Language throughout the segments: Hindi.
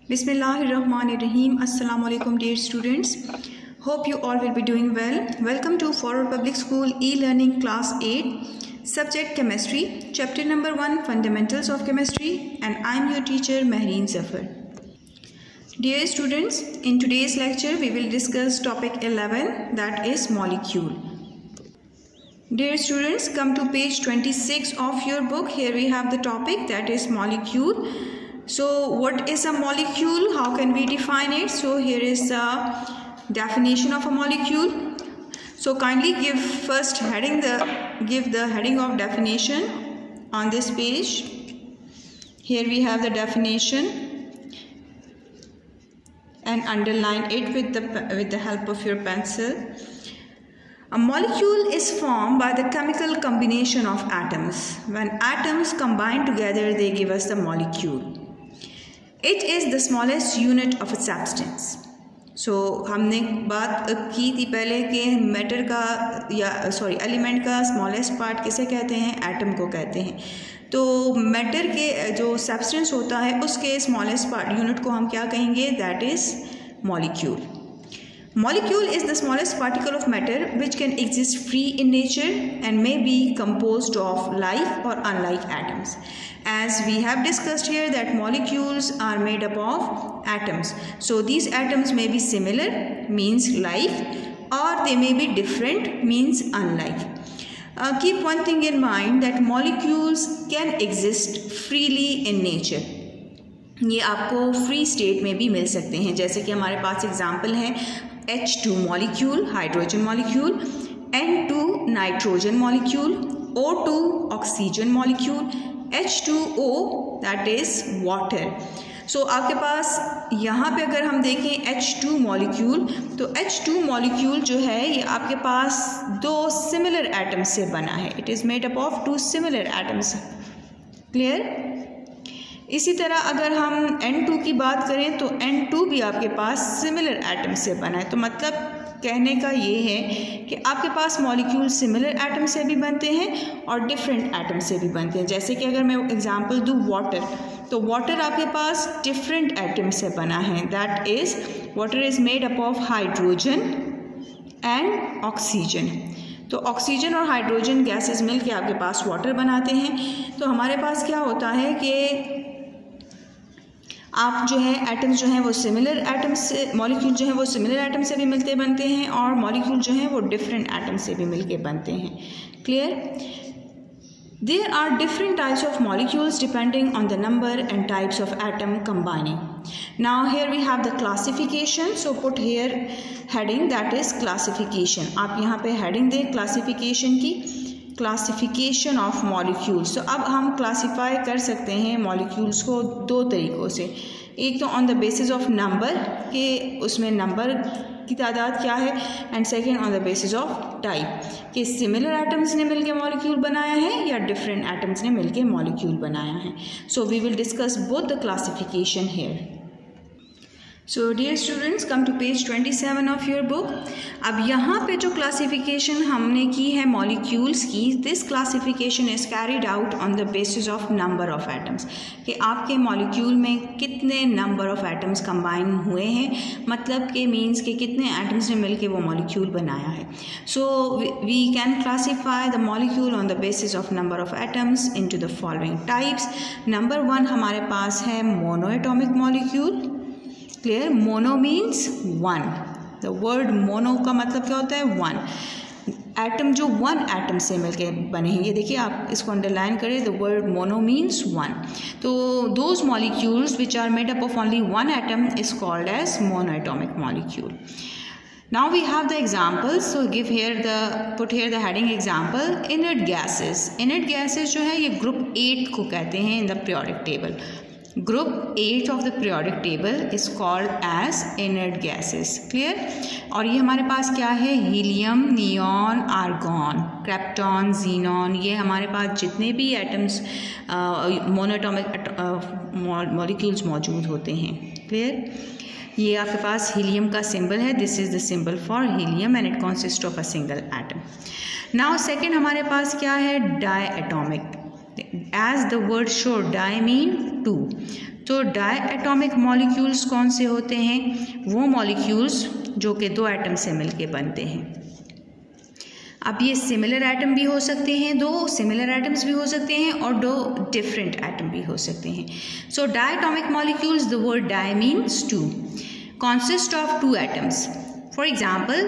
Bismillahirrahmanirrahim. Assalamu alaikum dear students. Hope you all will be doing well. Welcome to Forward Public School e-learning class 8, subject chemistry, chapter number 1, fundamentals of chemistry, and I am your teacher Mehreen Zafar. Dear students, in today's lecture we will discuss topic 11, that is molecule. Dear students, come to page 26 of your book. Here we have the topic, that is molecule. So what is a molecule? How can we define it? So here is the definition of a molecule. So kindly give first heading the heading of definition on this page. Here we have the definition and underline it with the help of your pencil. A molecule is formed by the chemical combination of atoms. When atoms combine together, they give us the molecule. It is the smallest unit of a substance. So हमने बात की थी पहले कि मैटर का एलिमेंट का स्मॉलेस्ट पार्ट किसे कहते हैं? एटम को कहते हैं. तो मैटर के जो सब्सटेंस होता है उसके स्मॉलेस्ट पार्ट यूनिट को हम क्या कहेंगे? That is molecule. Molecule is the smallest particle of matter which can exist free in nature and may be composed of like or unlike atoms. As we have discussed here that molecules are made up of atoms. So these atoms may be similar, means like, or they may be different, means unlike. Keep one thing in mind that molecules can exist freely in nature. ये आपको फ्री स्टेट में भी मिल सकते हैं. जैसे कि हमारे पास एग्जाम्पल है H2 molecule, hydrogen molecule, N2 nitrogen molecule, O2 oxygen molecule, H2O that is water. So आपके पास यहाँ पे अगर हम देखें H2 मॉलिक्यूल, तो H2 मॉलिक्यूल जो है ये आपके पास दो सिमिलर एटम्स से बना है. It is made up of two similar atoms. Clear? इसी तरह अगर हम N2 की बात करें तो N2 भी आपके पास सिमिलर एटम से बना है. तो मतलब कहने का ये है कि आपके पास मॉलिक्यूल सिमिलर एटम से भी बनते हैं और डिफरेंट एटम से भी बनते हैं. जैसे कि अगर मैं एग्जांपल दूँ वाटर, तो वाटर आपके पास डिफरेंट एटम से बना है. That is water is made up of hydrogen and oxygen. तो ऑक्सीजन और हाइड्रोजन गैसेस मिलके आपके पास वाटर बनाते हैं. तो हमारे पास क्या होता है कि आप जो है एटम्स जो हैं वो सिमिलर एटम्स से, मॉलिक्यूल जो है वो सिमिलर एटम से भी मिलते बनते हैं और मॉलिक्यूल जो है वो डिफरेंट एटम से भी मिलके बनते हैं. Clear? There are different types of molecules depending on the number and types of atom combining. Now here we have the classification. So put here heading that is classification. आप यहाँ पे हेडिंग दें क्लासिफिकेशन की, क्लासिफिकेशन ऑफ मॉलिक्यूल्स. तो अब हम क्लासीफाई कर सकते हैं मॉलिक्यूल्स को दो तरीक़ों से. एक तो on the basis of number कि उसमें नंबर की तादाद क्या है, and second on the basis of type कि सिमिलर एटम्स ने मिलकर मॉलिक्यूल बनाया है या डिफरेंट एटम्स ने मिलकर मॉलिक्यूल बनाया है. So we will discuss both the classification here. So dear students, come to page 27 of your book. अब यहाँ पे जो क्लासिफिकेशन हमने की है मॉलिक्यूल्स की, this classification is carried out on the basis of number of atoms कि आपके मॉलिक्यूल में कितने नंबर ऑफ एटम्स कंबाइन हुए हैं, मतलब कि मीन्स कि कितने एटम्स ने मिलके वो मॉलिक्यूल बनाया है. So we can classify the molecule on the basis of number of atoms into the following types. Number 1 हमारे पास है mono atomic molecule. Clear? Mono means one. The word mono का मतलब क्या होता है? वन. एटम जो वन एटम से मिलके बने हैं. ये देखिए आप इसको अंडरलाइन करें. The word mono means one. तो those molecules which are made up of only one atom is called as mono atomic molecule. Now we have the examples. So put here the heading example. Inert gases. Inert gases जो है ये group 8 को कहते हैं in the periodic table. Group 8 of the periodic table is called as inert gases. Clear? और ये हमारे पास क्या है? Helium, neon, argon, krypton, xenon. ये हमारे पास जितने भी एटम्स मोनोएटॉमिक मॉलिक्यूल्स मौजूद होते हैं. क्लियर? ये आपके पास हीलियम का सिंबल है. This is the symbol for helium and it consist of a single atom. Now second हमारे पास क्या है? Diatomic. As the word show, di mean 2। तो डाई एटॉमिक मॉलिक्यूल्स कौन से होते हैं? वो मॉलिक्यूल्स जो कि 2 एटम से मिलके बनते हैं। अब ये सिमिलर एटम भी हो सकते हैं, 2 सिमिलर एटम्स भी हो सकते हैं और 2 डिफरेंट एटम भी हो सकते हैं। So di atomic molecules, the word di means 2, consist of 2 atoms. For example,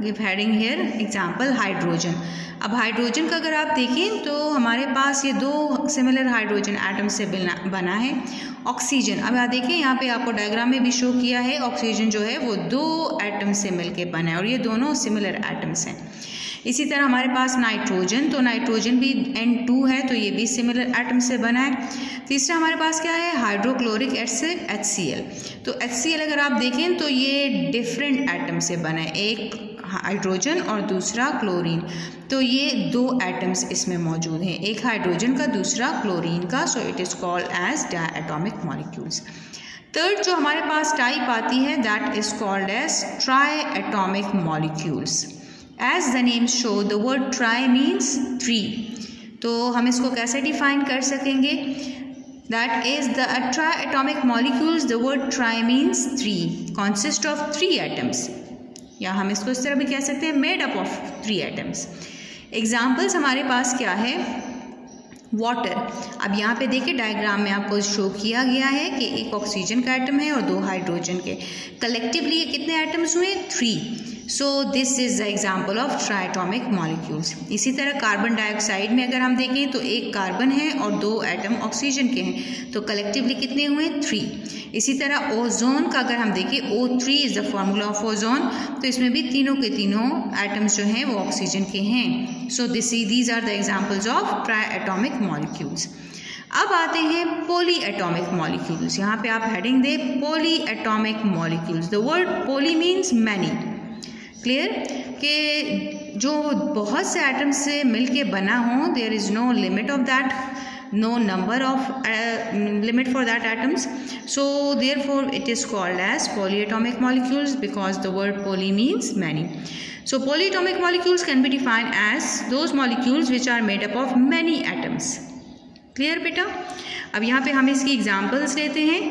give heading here example hydrogen. अब हाइड्रोजन का अगर आप देखें तो हमारे पास ये 2 सिमिलर हाइड्रोजन एटम से बना है। ऑक्सीजन, अब आप देखें यहाँ पे आपको डायग्राम में भी शो किया है, ऑक्सीजन जो है वो 2 एटम से मिलके बना है और ये दोनों सिमिलर एटम्स हैं। इसी तरह हमारे पास नाइट्रोजन, तो नाइट्रोजन भी N2 है, तो ये भी सिमिलर एटम से बना है। तीसरा हमारे पास क्या है? Hydrochloric acid HCl। तो HCl अगर आप देखें तो ये डिफरेंट एटम से बना है, एक हाइड्रोजन और दूसरा क्लोरीन। तो ये 2 एटम्स इसमें मौजूद हैं, एक हाइड्रोजन का दूसरा क्लोरीन का। So it is called as diatomic molecules. Third जो हमारे पास टाइप आती है that is called as triatomic molecules. As the name show, the word tri means 3। तो हम इसको कैसे डिफाइन कर सकेंगे? That is the triatomic molecules, the word tri means 3, consist of 3 atoms, या हम इसको इस तरह भी कह सकते हैं made up of 3 atoms। Examples हमारे पास क्या है? वाटर। अब यहाँ पे देखिए डायग्राम में आपको शो किया गया है कि एक ऑक्सीजन का एटम है और 2 हाइड्रोजन के, कलेक्टिवली ये कितने एटम्स हुए? 3। So this is the example of triatomic molecules. इसी तरह कार्बन डाइऑक्साइड में अगर हम देखें तो एक कार्बन है और 2 एटम ऑक्सीजन के हैं, तो कलेक्टिवली कितने हुए? 3। इसी तरह ओजोन का अगर हम देखें, O3 is the formula of ozone, तो इसमें भी तीनों के तीनों एटम्स जो हैं वो ऑक्सीजन के हैं। So these are the examples of triatomic molecules. अब आते हैं पॉली एटॉमिक मॉलिक्यूल्स। यहाँ पे आप हेडिंग दे polyatomic molecules. The word poly means many. Clear कि जो बहुत से एटम्स से मिलके बना हो, there is no limit of that, no number of limit for that atoms, so therefore it is called as polyatomic molecules because the word poly means many. So polyatomic molecules can be defined as those molecules which are made up of many atoms. Clear बेटा? अब यहाँ पे हम इसकी एग्जाम्पल्स लेते हैं।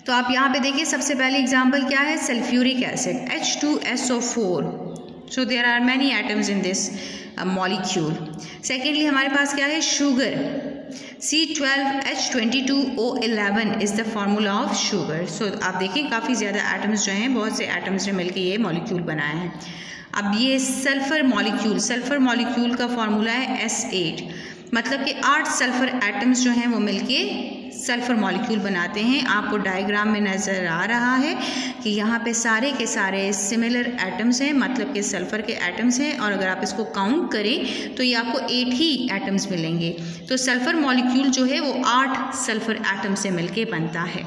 तो आप यहाँ पे देखिए, सबसे पहले एग्जाम्पल क्या है? Sulphuric acid H2SO4। So there are many atoms in this molecule. Secondly हमारे पास क्या है? Sugar C12H22O11 is the formula of sugar. So आप देखिए काफ़ी ज़्यादा एटम्स जो हैं, बहुत से एटम्स ने मिलकर ये मॉलिक्यूल बनाया है। अब ये सल्फर मॉलिक्यूल का फॉर्मूला है S8, मतलब कि 8 सल्फर एटम्स जो हैं वो मिलके सल्फर मॉलिक्यूल बनाते हैं। आपको डायग्राम में नज़र आ रहा है कि यहाँ पे सारे के सारे सिमिलर एटम्स हैं, मतलब कि सल्फर के एटम्स हैं, और अगर आप इसको काउंट करें तो ये आपको 8 ही एटम्स मिलेंगे। तो सल्फर मॉलिक्यूल जो है वो 8 सल्फर एटम से मिलके बनता है।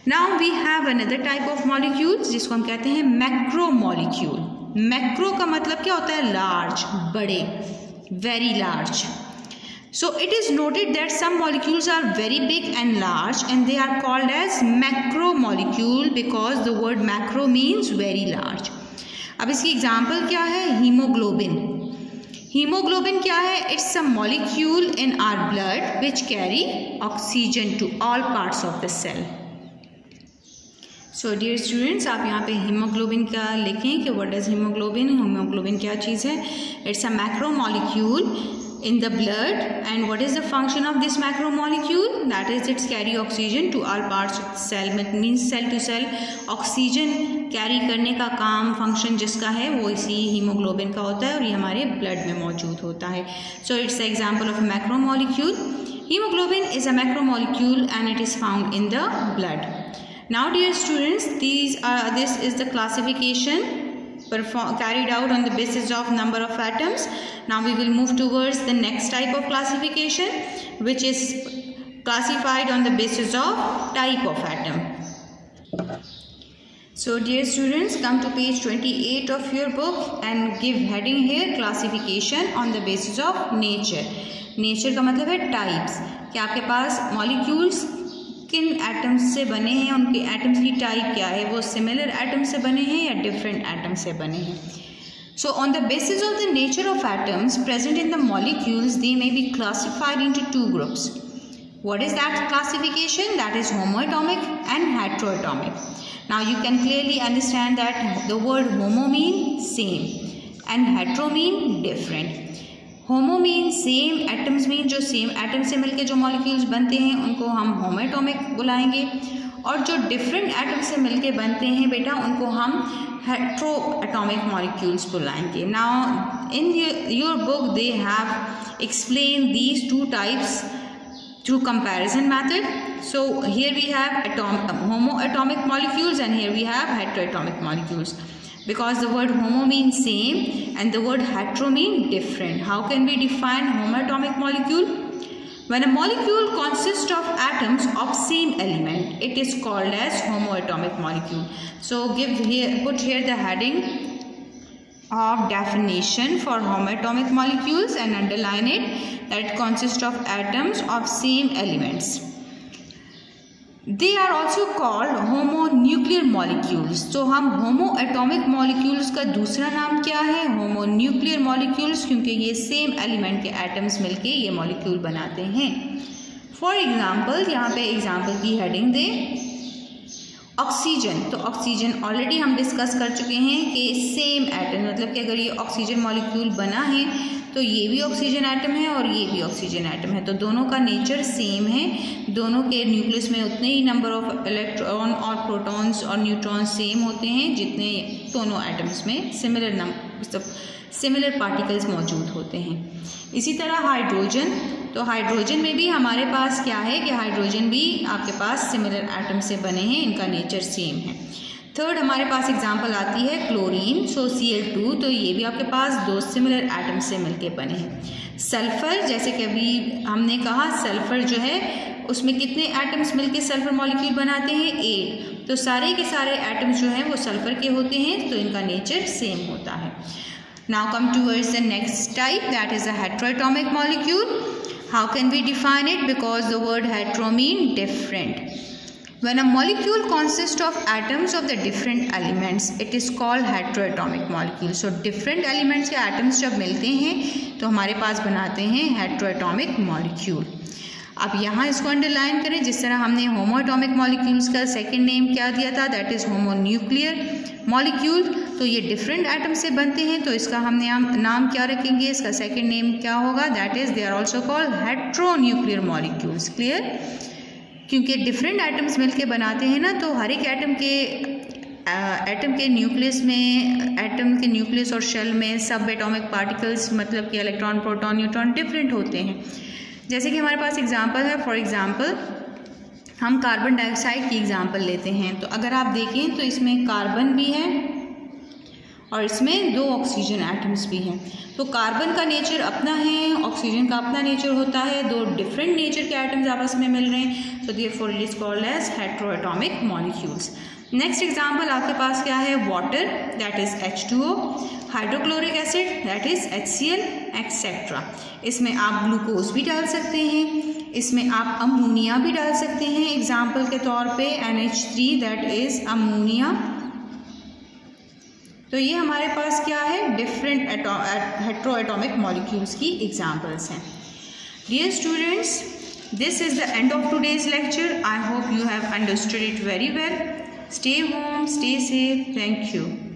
Now we have another type of molecules जिसको हम कहते हैं मैक्रो मॉलिक्यूल। मैक्रो का मतलब क्या होता है? लार्ज, बड़े, very large. So it is noted that some molecules are very big and large and they are called as macromolecule because the word macro means very large. अब इसकी एग्जाम्पल क्या है? हीमोग्लोबिन। हीमोग्लोबिन क्या है? It's a molecule in our blood which carry oxygen to all parts of the cell. So dear students, आप यहाँ पे हीमोग्लोबिन का लिखें कि what is hemoglobin? हीमोग्लोबिन क्या चीज़ है? It's a macromolecule in the blood, and what is the function of this macromolecule? That is it's carry oxygen to all parts of the cell, means cell to cell oxygen carry करने का काम, फंक्शन जिसका है वो इसी हीमोग्लोबिन का होता है और ये हमारे ब्लड में मौजूद होता है। So it's example of macromolecule. Haemoglobin is a macromolecule and it is found in the blood. Now dear students, this is the classification carried out on the basis of number of atoms. Now we will move towards the next type of classification, which is classified on the basis of type of atom. So dear students, come to page 28 of your book and give heading here classification on the basis of nature. Nature का मतलब है types, कि आपके पास molecules किन एटम्स से बने हैं, उनके एटम्स की टाइप क्या है, वो सिमिलर एटम से बने हैं या डिफरेंट एटम से बने हैं। So on the basis of the nature of atoms present in the molecules they may be classified into 2 groups. What is that classification? That is homoatomic and heteroatomic. Now you can clearly understand that the word homo means same and hetero mean different. Homo mean same, atoms mean जो सेम एटम से मिलके जो मॉलिक्यूल्स बनते हैं उनको हम होमोएटॉमिक बुलाएंगे, और जो डिफरेंट एटम से मिलके बनते हैं बेटा उनको हम हेट्रोएटॉमिक मॉलिक्यूल्स बुलाएंगे. Now in your book they have explain these two types through comparison method. So here we have homoatomic molecules and here we have heteroatomic molecules. Because the word homo means same and the word hetero means different. How can we define homoatomic molecule? When a molecule consists of atoms of same element, it is called as homoatomic molecule. So put here the heading of definition for homoatomic molecules and underline it, that it consists of atoms of same elements. They are also called homonuclear molecules. तो हम homoatomic molecules का दूसरा नाम क्या है? homonuclear molecules, क्योंकि ये same element के atoms मिलके ये molecule बनाते हैं. For example, यहाँ पे example की heading दे, ऑक्सीजन. तो ऑक्सीजन ऑलरेडी हम डिस्कस कर चुके हैं कि सेम एटम, मतलब कि अगर ये ऑक्सीजन मॉलिक्यूल बना है तो ये भी ऑक्सीजन एटम है और ये भी ऑक्सीजन एटम है, तो दोनों का नेचर सेम है. दोनों के न्यूक्लियस में उतने ही नंबर ऑफ इलेक्ट्रॉन और प्रोटॉन्स और न्यूट्रॉन सेम होते हैं जितने दोनों एटम्स में सिमिलर पार्टिकल्स मौजूद होते हैं. इसी तरह हाइड्रोजन. तो हाइड्रोजन में भी हमारे पास क्या है कि हाइड्रोजन भी आपके पास सिमिलर एटम से बने हैं, इनका नेचर सेम है. थर्ड हमारे पास एग्जांपल आती है क्लोरीन. सो Cl2, तो ये भी आपके पास दो सिमिलर एटम से मिलके बने हैं. सल्फर, जैसे कि अभी हमने कहा सल्फर जो है उसमें कितने एटम्स मिलके सल्फर मॉलिक्यूल बनाते हैं? 8. तो सारे के सारे एटम्स जो हैं वो सल्फर के होते हैं, तो इनका नेचर सेम होता है. Now come towards the next type, that is a heteroatomic molecule. How can we define it? Because the word hetero means different. When a molecule consists of atoms of the different elements, it is called heteroatomic molecule. So different elements के atoms जब मिलते हैं तो हमारे पास बनाते हैं heteroatomic molecule. अब यहाँ इसको अंडरलाइन करें, जिस तरह हमने होमोएटॉमिक मॉलिक्यूल्स का सेकंड नेम क्या दिया था, दैट इज़ होमोन्यूक्लियर मॉलिक्यूल. तो ये डिफरेंट एटम से बनते हैं, तो इसका हमने नाम क्या रखेंगे, इसका सेकंड नेम क्या होगा, that is they are also called heteronuclear molecules. Clear? क्योंकि डिफरेंट एटम्स मिलके बनाते हैं ना, तो हर एक एटम के न्यूक्लियस में, एटम के न्यूक्लियस और शेल में सब एटॉमिक पार्टिकल्स, मतलब कि इलेक्ट्रॉन, प्रोटॉन, न्यूट्रॉन डिफरेंट होते हैं. जैसे कि हमारे पास एग्जांपल है, फॉर एग्जांपल हम कार्बन डाइऑक्साइड की एग्जांपल लेते हैं. तो अगर आप देखें तो इसमें कार्बन भी है और इसमें दो ऑक्सीजन एटम्स भी हैं. तो कार्बन का नेचर अपना है, ऑक्सीजन का अपना नेचर होता है, दो डिफरेंट नेचर के एटम्स आपस में मिल रहे हैं. So therefore it is called as heteroatomic molecules. Next example आपके पास क्या है, water, that is H2O, hydrochloric acid, that is HCl, etcetera. इसमें आप ग्लूकोज भी डाल सकते हैं, इसमें आप अमोनिया भी डाल सकते हैं. एग्जाम्पल के तौर पे NH3, दैट इज अमोनिया. तो ये हमारे पास क्या है, डिफरेंट हेट्रोएटॉमिक मॉलिक्यूल्स की एग्जाम्पल्स हैं. Dear students, this is the end of today's lecture. I hope you have understood it very well. Stay home, stay safe. Thank you.